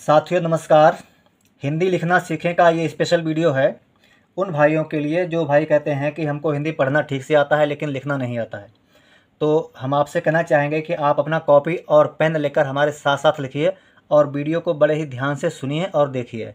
साथियों नमस्कार। हिंदी लिखना सीखें का ये स्पेशल वीडियो है उन भाइयों के लिए जो भाई कहते हैं कि हमको हिंदी पढ़ना ठीक से आता है लेकिन लिखना नहीं आता है। तो हम आपसे कहना चाहेंगे कि आप अपना कॉपी और पेन लेकर हमारे साथ साथ लिखिए और वीडियो को बड़े ही ध्यान से सुनिए और देखिए।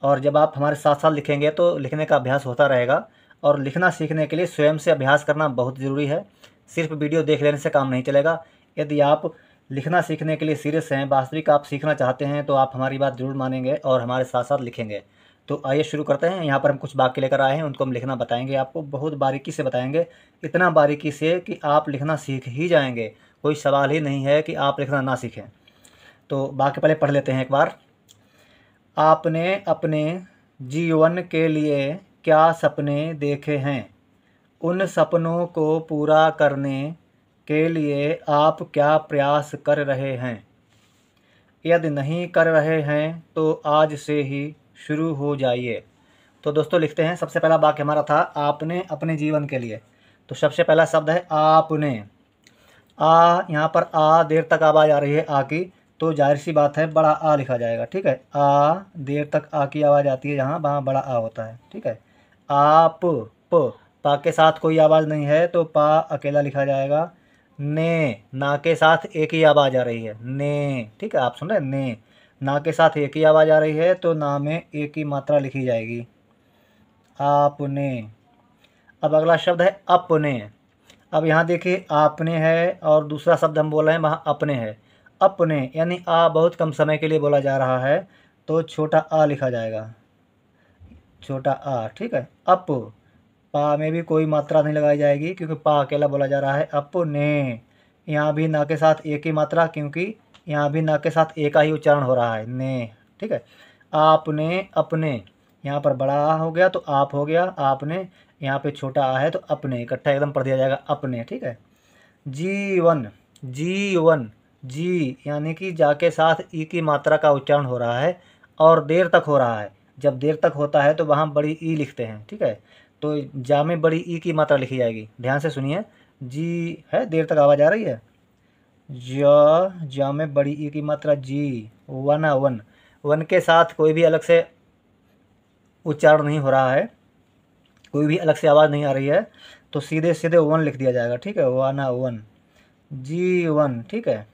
और जब आप हमारे साथ साथ लिखेंगे तो लिखने का अभ्यास होता रहेगा। और लिखना सीखने के लिए स्वयं से अभ्यास करना बहुत ज़रूरी है। सिर्फ वीडियो देख लेने से काम नहीं चलेगा। यदि आप लिखना सीखने के लिए सीरियस हैं, वास्तविक आप सीखना चाहते हैं, तो आप हमारी बात ज़रूर मानेंगे और हमारे साथ साथ लिखेंगे। तो आइए शुरू करते हैं। यहाँ पर हम कुछ वाक्य लेकर आए हैं, उनको हम लिखना बताएंगे, आपको बहुत बारीकी से बताएंगे। इतना बारीकी से कि आप लिखना सीख ही जाएंगे। कोई सवाल ही नहीं है कि आप लिखना ना सीखें। तो वाक्य पहले पढ़ लेते हैं एक बार। आपने अपने जीवन के लिए क्या सपने देखे हैं? उन सपनों को पूरा करने के लिए आप क्या प्रयास कर रहे हैं? यदि नहीं कर रहे हैं तो आज से ही शुरू हो जाइए। तो दोस्तों लिखते हैं। सबसे पहला वाक्य हमारा था आपने अपने जीवन के लिए। तो सबसे पहला शब्द है आपने। यहाँ पर आ देर तक आवाज़ आ रही है आ की, तो जाहिर सी बात है बड़ा आ लिखा जाएगा। ठीक है, आ देर तक आ की आवाज़ आती है जहाँ, वहाँ बड़ा आ होता है। ठीक है, आप पा के साथ कोई आवाज़ नहीं है तो पा अकेला लिखा जाएगा। ने ना के साथ एक ही आवाज़ आ रही है, ने। ठीक है, आप सुन रहे हैं, ने ना के साथ एक ही आवाज़ आ रही है तो ना में एक ही मात्रा लिखी जाएगी, आपने। अब अगला शब्द है अपने। अब यहाँ देखिए आपने है और दूसरा शब्द हम बोल रहे हैं वहाँ अपने है। अपने यानी आ बहुत कम समय के लिए बोला जा रहा है तो छोटा आ लिखा जाएगा, छोटा आ। ठीक है, अप पा में भी कोई मात्रा नहीं लगाई जाएगी क्योंकि पा अकेला बोला जा रहा है। अपने यहाँ भी ना के साथ एक ही मात्रा, क्योंकि यहाँ भी ना के साथ एक का ही उच्चारण हो रहा है, ने। ठीक है, आपने अपने, यहाँ पर बड़ा आ हो गया तो आप हो गया, आपने। यहाँ पे छोटा आ है तो अपने, इकट्ठा एकदम पढ़ दिया जाएगा अपने। ठीक है, जीवन, जीवन, जी यानी कि जा के साथ ई की मात्रा का उच्चारण हो रहा है और देर तक हो रहा है। जब देर तक होता है तो वहाँ बड़ी ई लिखते हैं। ठीक है, तो जा में बड़ी ई की मात्रा लिखी जाएगी। ध्यान से सुनिए, जी है, देर तक आवाज़ आ रही है। जा में बड़ी ई की मात्रा जी। वन, वन, वन के साथ कोई भी अलग से उच्चारण नहीं हो रहा है, कोई भी अलग से आवाज़ नहीं आ रही है, तो सीधे सीधे वन लिख दिया जाएगा। ठीक है, वाना वन, जीवन। ठीक है,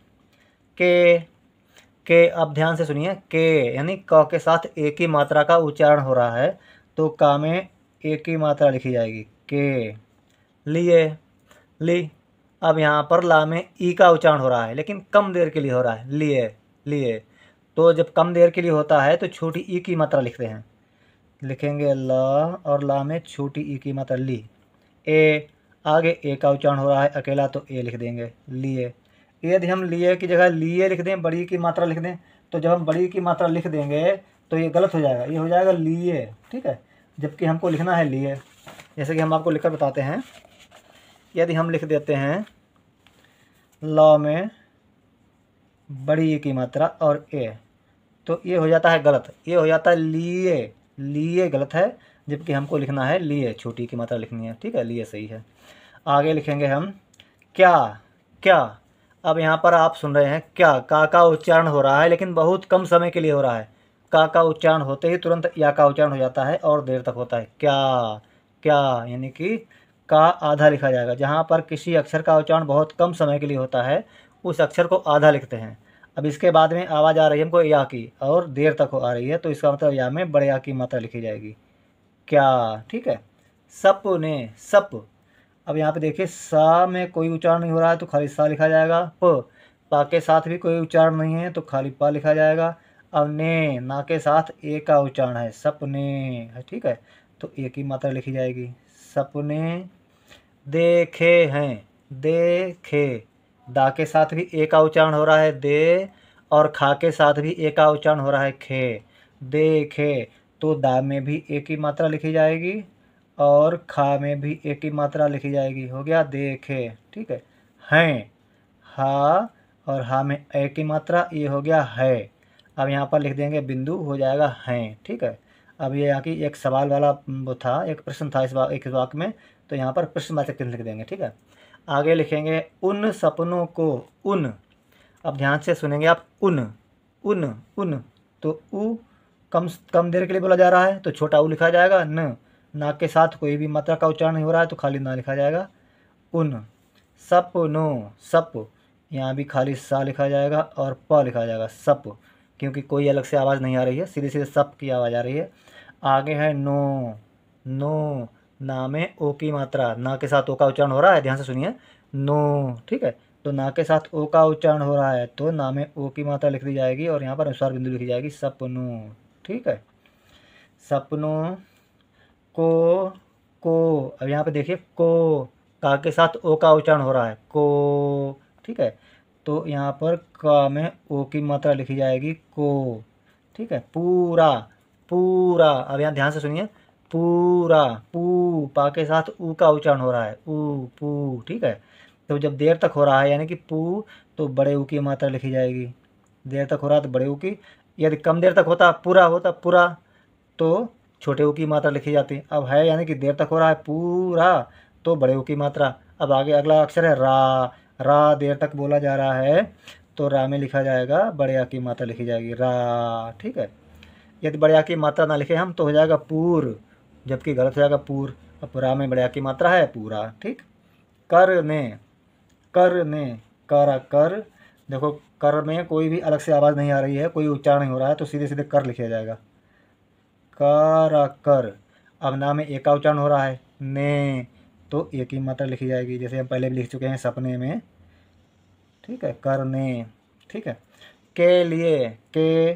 के अब ध्यान से सुनिए, के यानी क के साथ एक ही मात्रा का उच्चारण हो रहा है तो का में एक ही मात्रा लिखी जाएगी, के। लिए, ली। अब यहाँ पर ला में ई का उच्चारण हो रहा है लेकिन कम देर के लिए हो रहा है, लिए, लिए। तो जब कम देर के लिए होता है तो छोटी ई की मात्रा लिखते हैं, लिखेंगे ल और ला में छोटी ई की मात्रा ली। ए, आगे ए का उच्चारण हो रहा है अकेला तो ए लिख देंगे, लिए। यदि हम लिए की जगह लिए लिख दें, बड़ी की मात्रा लिख दें, तो जब हम बड़ी की मात्रा लिख देंगे तो ये गलत हो जाएगा, ये हो जाएगा लिए। ठीक है, जबकि हमको लिखना है लिए। जैसे कि हम आपको लिखकर बताते हैं। यदि हम लिख देते हैं ल में बड़ी ई की मात्रा और ए, तो ये हो जाता है गलत, ये हो जाता है लिए। लिए गलत है, जबकि हमको लिखना है लिए, छोटी की मात्रा लिखनी है। ठीक है, लिए सही है। आगे लिखेंगे हम क्या, क्या। अब यहाँ पर आप सुन रहे हैं क्या, का उच्चारण हो रहा है लेकिन बहुत कम समय के लिए हो रहा है। का उच्चारण होते ही तुरंत या का उच्चारण हो जाता है और देर तक होता है। क्या, क्या यानी कि का आधा लिखा जाएगा। जहाँ पर किसी अक्षर का उच्चारण बहुत कम समय के लिए होता है उस अक्षर को आधा लिखते हैं। अब इसके बाद में आवाज़ आ रही है हमको या की और देर तक आ रही है तो इसका मतलब या में बड़े या की मात्रा लिखी जाएगी, क्या। ठीक है, सपने, सप। अब यहाँ पे देखिए सा में कोई उच्चारण नहीं हो रहा है तो खाली सा लिखा जाएगा। पा के साथ भी कोई उच्चारण नहीं है तो खाली पा लिखा जाएगा। अब ने ना के साथ ए का उच्चारण है, सपने है। ठीक है, तो ए की मात्रा लिखी जाएगी, सपने देखे हैं, देखे। दा के साथ भी ए का उच्चारण हो रहा है, दे। और खा के साथ भी ए का उच्चारण हो रहा है, खे, देखे। तो दा में भी ए की मात्रा लिखी जाएगी और खा में भी एक ही मात्रा लिखी जाएगी, हो गया देखे। ठीक है, हैं, हा और हा में एक ही मात्रा, ये हो गया है। अब यहाँ पर लिख देंगे बिंदु, हो जाएगा हैं। ठीक है, अब ये यहाँ की एक सवाल वाला वो था, एक प्रश्न था इस एक वाक्य में, तो यहाँ पर प्रश्नवाचक चिन्ह लिख देंगे। ठीक है, आगे लिखेंगे उन सपनों को, उन। अब ध्यान से सुनेंगे आप, उन, उन, उन। तो ऊ कम कम देर के लिए बोला जा रहा है तो छोटा ऊ लिखा जाएगा। न, नाक के साथ कोई भी मात्रा का उच्चारण नहीं हो रहा है तो खाली ना लिखा जाएगा। उन, सपनों, सप, यहाँ भी खाली सा लिखा जाएगा और प लिखा जाएगा सप, क्योंकि कोई अलग से आवाज़ नहीं आ रही है, सीधे सीधे सप की आवाज़ आ रही है। आगे है नो, नो, ना में ओ की मात्रा, ना के साथ ओ का उच्चारण हो रहा है, ध्यान से सुनिए, नो, ठीक है। तो ना के साथ ओ का उच्चारण हो रहा है तो ना में ओ की मात्रा लिख दी जाएगी और यहाँ पर अनुस्वार बिंदु लिखी जाएगी सपनों, ठीक है। सपनों को, अब यहाँ पे देखिए को, का के साथ ओ का उच्चारण हो रहा है को, ठीक है। तो यहाँ पर का में ओ की मात्रा लिखी जाएगी को, ठीक है। पूरा, पूरा, अब यहाँ ध्यान से सुनिए, पूरा, पू, पा के साथ ऊ का उच्चारण हो रहा है ऊ, पू, ठीक है। तो जब देर तक हो रहा है यानी कि पू, तो बड़े ऊ की मात्रा लिखी जाएगी। देर तक हो रहा है तो बड़े ऊ की, यदि कम देर तक होता, पूरा होता पूरा, तो छोटे ऊ की मात्रा लिखी जाती। अब है यानी कि देर तक हो रहा है पूरा, तो बड़े ऊ की मात्रा। अब आगे अगला अक्षर है रा, रा देर तक बोला जा रहा है तो रा में लिखा जाएगा बड़े आ की मात्रा लिखी जाएगी रा, ठीक है। यदि बड़े आ की मात्रा ना लिखे हम तो हो जाएगा पूर, जबकि गलत हो जाएगा पूर। अब रा में बड़े आ की मात्रा है पूरा, ठीक। करने, करने, कर, कर, देखो कर में कोई भी अलग से आवाज़ नहीं आ रही है, कोई उच्चारण नहीं हो रहा है तो सीधे सीधे कर लिखा जाएगा कर, कर। अब ना में ए का उच्चारण हो रहा है ने, तो ए की मात्रा लिखी जाएगी, जैसे हम पहले भी लिख चुके हैं सपने में, ठीक है, करने, ठीक है। के लिए, के,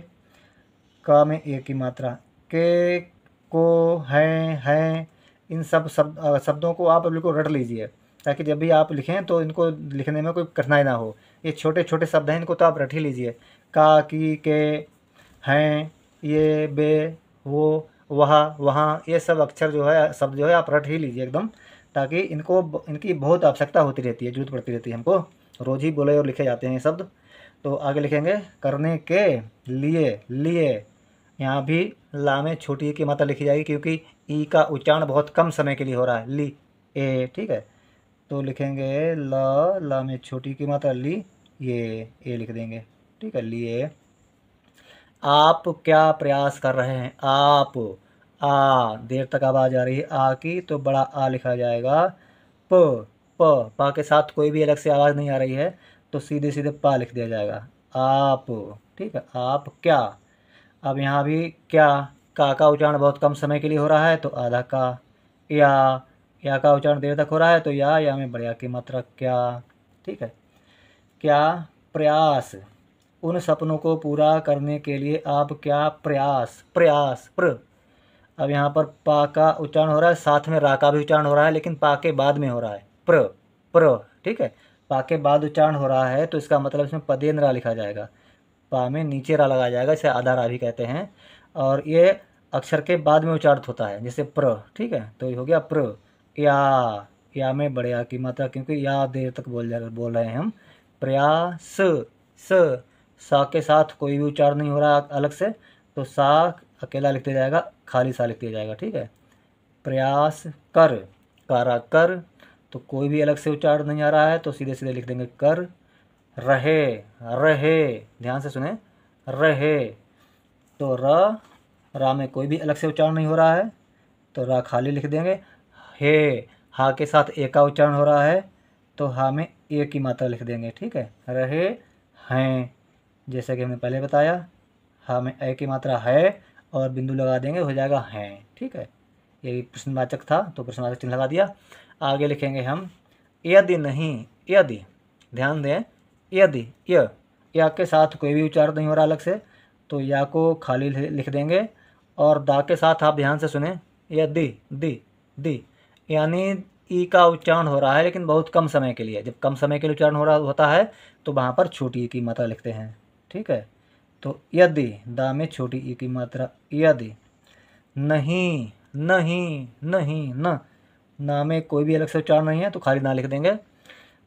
का में ए की मात्रा, के, को, है, इन सब शब्दों को आप बिल्कुल रट लीजिए ताकि जब भी आप लिखें तो इनको लिखने में कोई कठिनाई ना हो। ये छोटे छोटे शब्द हैं, इनको तो आप रट ही लीजिए। का, की, के, हैं, ये, बे, वो, वह, वहाँ, ये सब अक्षर जो है, शब्द जो है आप रट ही लीजिए एकदम, ताकि इनकी बहुत आवश्यकता होती रहती है, जरूरत पड़ती रहती है हमको, रोज़ ही बोले और लिखे जाते हैं ये शब्द। तो आगे लिखेंगे करने के लिए, लिए, यहाँ भी ला में छोटी ई की मात्रा लिखी जाएगी क्योंकि ई का उच्चारण बहुत कम समय के लिए हो रहा है, ली, ए, ठीक है। तो लिखेंगे ला में छोटी की मात्रा ली, ये ए लिख देंगे, ठीक है, लिए। आप क्या प्रयास कर रहे हैं, आप, आ, देर तक आवाज़ आ रही है आ की तो बड़ा आ लिखा जाएगा। पा के साथ कोई भी अलग से आवाज़ नहीं आ रही है तो सीधे सीधे पा लिख दिया जाएगा आप, ठीक है। आप क्या, अब यहाँ भी क्या, का उच्चारण बहुत कम समय के लिए हो रहा है तो आधा का। या का उच्चारण देर तक हो रहा है तो या में बड़े आ की मात्रा क्या, ठीक है। क्या प्रयास, उन सपनों को पूरा करने के लिए आप क्या प्रयास, प्रयास, अब यहाँ पर पा का उच्चारण हो रहा है, साथ में रा का भी उच्चारण हो रहा है, लेकिन पा के बाद में हो रहा है प्र, ठीक है। पा के बाद उच्चारण हो रहा है तो इसका मतलब इसमें पदेन रा लिखा जाएगा, पा में नीचे रा लगाया जाएगा, इसे आधा रा भी कहते हैं, और ये अक्षर के बाद में उच्चारित होता है जैसे प्र, ठीक है। तो ये हो गया प्र। या में बड़े आ की मात्रा, क्योंकि या देर तक बोल रहे हैं हम। प्रयास, सा के साथ कोई भी उच्चारण नहीं हो रहा अलग से तो सा अकेला लिख दिया जाएगा, खाली सा लिख दिया जाएगा, ठीक है। प्रयास कर, कारा कर, तो कोई भी अलग से उच्चारण नहीं आ रहा है तो सीधे सीधे लिख देंगे कर। रहे, रहे, ध्यान से सुने, रहे, तो रा में कोई भी अलग से उच्चारण नहीं हो रहा है तो रा खाली लिख देंगे। हे, हा के साथ ए का उच्चारण हो रहा है तो हा में ए की मात्रा लिख देंगे, ठीक है। रहे हैं, जैसा कि हमने पहले बताया, हा में ए की मात्रा है और बिंदु लगा देंगे, हो जाएगा हैं, ठीक है। ये प्रश्नवाचक था तो प्रश्नवाचक चिन्ह लगा दिया। आगे लिखेंगे हम यदि नहीं, यदि, ध्यान दें, यदि, या के साथ कोई भी उच्चारण नहीं हो रहा अलग से तो या को खाली लिख देंगे, और दा के साथ आप ध्यान से सुने, यदि, दी, यानी ई का उच्चारण हो रहा है लेकिन बहुत कम समय के लिए। जब कम समय के लिए उच्चारण हो रहा होता है तो वहाँ पर छोटी ई की मात्रा लिखते हैं, ठीक है। तो यदि, दा में छोटी ई की मात्रा, यदि। नहीं, नहीं, नहीं, ना में कोई भी अलग से उच्चारण नहीं है तो खाली ना लिख देंगे।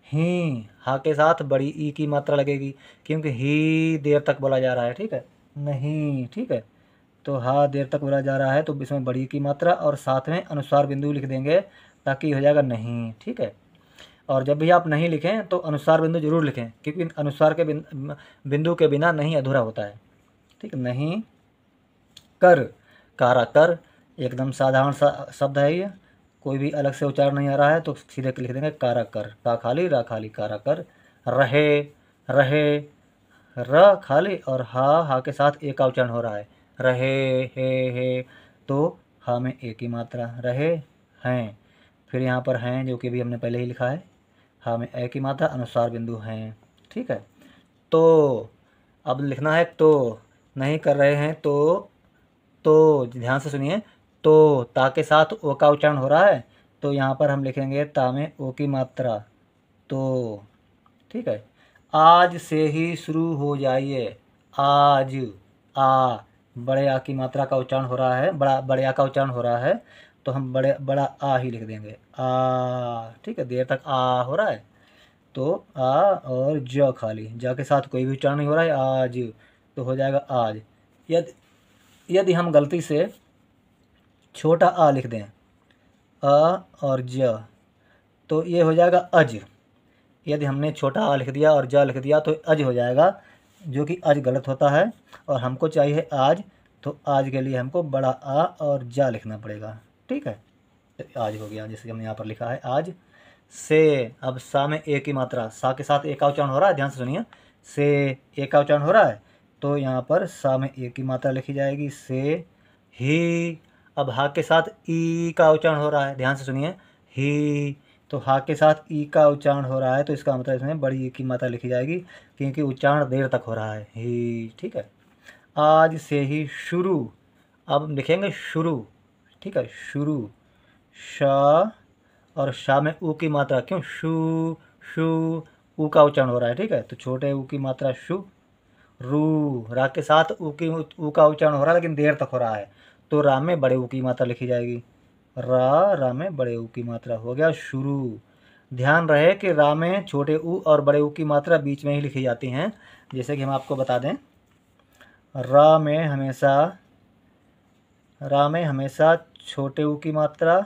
ही, हा के साथ बड़ी ई की मात्रा लगेगी क्योंकि ही देर तक बोला जा रहा है, ठीक है। नहीं, ठीक है, तो हा देर तक बोला जा रहा है तो इसमें बड़ी की मात्रा और साथ में अनुस्वार बिंदु लिख देंगे ताकि हो जाएगा नहीं, ठीक है। और जब भी आप नहीं लिखें तो अनुस्वार बिंदु जरूर लिखें क्योंकि अनुस्वार के बिंदु के बिना नहीं अधूरा होता है। ठीक, नहीं कर, कारा कर, एकदम साधारण सा शब्द है ये, कोई भी अलग से उच्चारण नहीं आ रहा है, तो सीधे लिख देंगे कारा कर, का खाली रा खाली कारा कर। रहे, रहे, र खाली और हा के साथ एक का उच्चारण हो रहा है, रहे, हे, तो हा में एक ही मात्रा, रहे हैं। फिर यहाँ पर हैं जो कि भी हमने पहले ही लिखा है, हा में एक ही मात्रा, अनुस्वार बिंदु हैं। ठीक है, तो अब लिखना है तो, नहीं कर रहे हैं तो ध्यान से सुनिए, तो ता के साथ ओ का उच्चारण हो रहा है, तो यहाँ पर हम लिखेंगे ता में ओ की मात्रा, तो। ठीक है, आज से ही शुरू हो जाइए, आज, आ, बड़े आ की मात्रा का उच्चारण हो रहा है, बड़े आ का उच्चारण हो रहा है, तो हम बड़ा आ ही लिख देंगे, आ। ठीक है, देर तक आ हो रहा है, तो आ और ज खाली, ज के साथ कोई भी उच्चारण नहीं हो रहा है, आज, तो हो जाएगा आज। यदि हम गलती से छोटा आ लिख दें, अ और ज, तो ये हो जाएगा अज। यदि हमने छोटा आ लिख दिया और ज लिख दिया तो अज हो जाएगा, जो कि अज गलत होता है, और हमको चाहिए आज, तो आज के लिए हमको बड़ा आ और जा लिखना पड़ेगा। ठीक है, तो आज हो गया, जैसे हमने यहाँ पर लिखा है आज से। अब सा में ए की मात्रा, सा के साथ ए का उच्चारण हो रहा है, ध्यान से सुनिए, से ए का उच्चारण हो रहा है, तो यहाँ पर सा में ए की मात्रा लिखी जाएगी, से ही। अब हा के साथ ई का उच्चारण हो रहा है, ध्यान से सुनिए, ही, तो हा के साथ ई का उच्चारण हो रहा है, तो इसका मतलब इसमें बड़ी ई की मात्रा लिखी जाएगी, क्योंकि उच्चारण देर तक हो रहा है, ही। ठीक है, आज से ही शुरू, अब लिखेंगे शुरू। ठीक है, शुरू, श और शा में ऊ की मात्रा, क्यों, शू, शू, ऊ का उच्चारण हो रहा है। ठीक है, तो छोटे ऊ की मात्रा शु, रू, रा के साथ ऊ का उच्चारण हो रहा है, लेकिन देर तक हो रहा है, तो रा में बड़े ऊ की मात्रा लिखी जाएगी, रा में बड़े ऊ की मात्रा, हो गया शुरू। ध्यान रहे कि रा में छोटे ऊ और बड़े ऊ की मात्रा बीच में ही लिखी जाती हैं, जैसे कि हम आपको बता दें, रा में हमेशा छोटे ऊ की मात्रा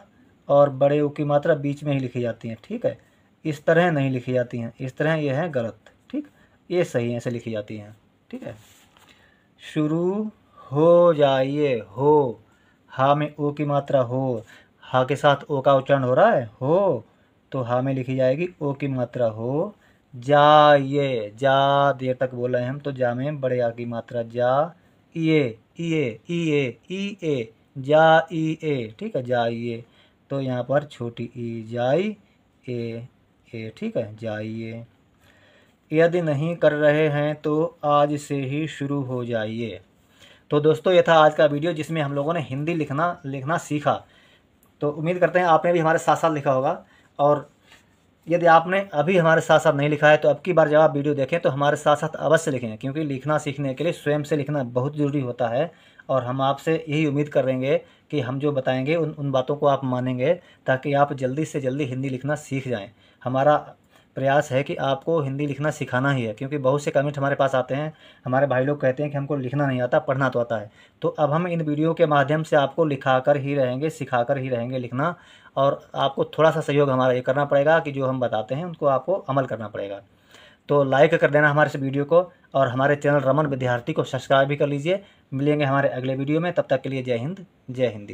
और बड़े ऊ की मात्रा बीच में ही लिखी जाती हैं। ठीक है, इस तरह नहीं लिखी जाती हैं, इस तरह ये है गलत। ठीक, ये सही है, ऐसे लिखी जाती हैं। ठीक है, शुरू हो जाइए, हो, हा में ओ की मात्रा, हो, हा के साथ ओ का उच्चारण हो रहा है, हो, तो हा में लिखी जाएगी ओ की मात्रा, हो जाइए, जा देर तक बोल रहे हैं हम, तो जा में बड़े आ की मात्रा, जा, इए, जा, ई, ठीक है, जाइए, तो यहाँ पर छोटी ई, जाई, ए, ठीक है, जाइए। यदि नहीं कर रहे हैं तो आज से ही शुरू हो जाइए। तो दोस्तों, ये था आज का वीडियो, जिसमें हम लोगों ने हिंदी लिखना सीखा। तो उम्मीद करते हैं आपने भी हमारे साथ साथ लिखा होगा, और यदि आपने अभी हमारे साथ साथ नहीं लिखा है, तो अब की बार जब आप वीडियो देखें तो हमारे साथ साथ अवश्य लिखें, क्योंकि लिखना सीखने के लिए स्वयं से लिखना बहुत ज़रूरी होता है। और हम आपसे यही उम्मीद कर रहेंगे कि हम जो बताएंगे उन बातों को आप मानेंगे, ताकि आप जल्दी से जल्दी हिंदी लिखना सीख जाएं। हमारा प्रयास है कि आपको हिंदी लिखना सिखाना ही है, क्योंकि बहुत से कमेंट हमारे पास आते हैं, हमारे भाई लोग कहते हैं कि हमको लिखना नहीं आता, पढ़ना तो आता है। तो अब हम इन वीडियो के माध्यम से आपको लिखाकर ही रहेंगे, सिखाकर ही रहेंगे लिखना, और आपको थोड़ा सा सहयोग हमारा ये करना पड़ेगा कि जो हम बताते हैं उनको आपको अमल करना पड़ेगा। तो लाइक कर देना हमारे इस वीडियो को, और हमारे चैनल रमन विद्यार्थी को सब्सक्राइब भी कर लीजिए। मिलेंगे हमारे अगले वीडियो में, तब तक के लिए जय हिंद, जय हिंदी।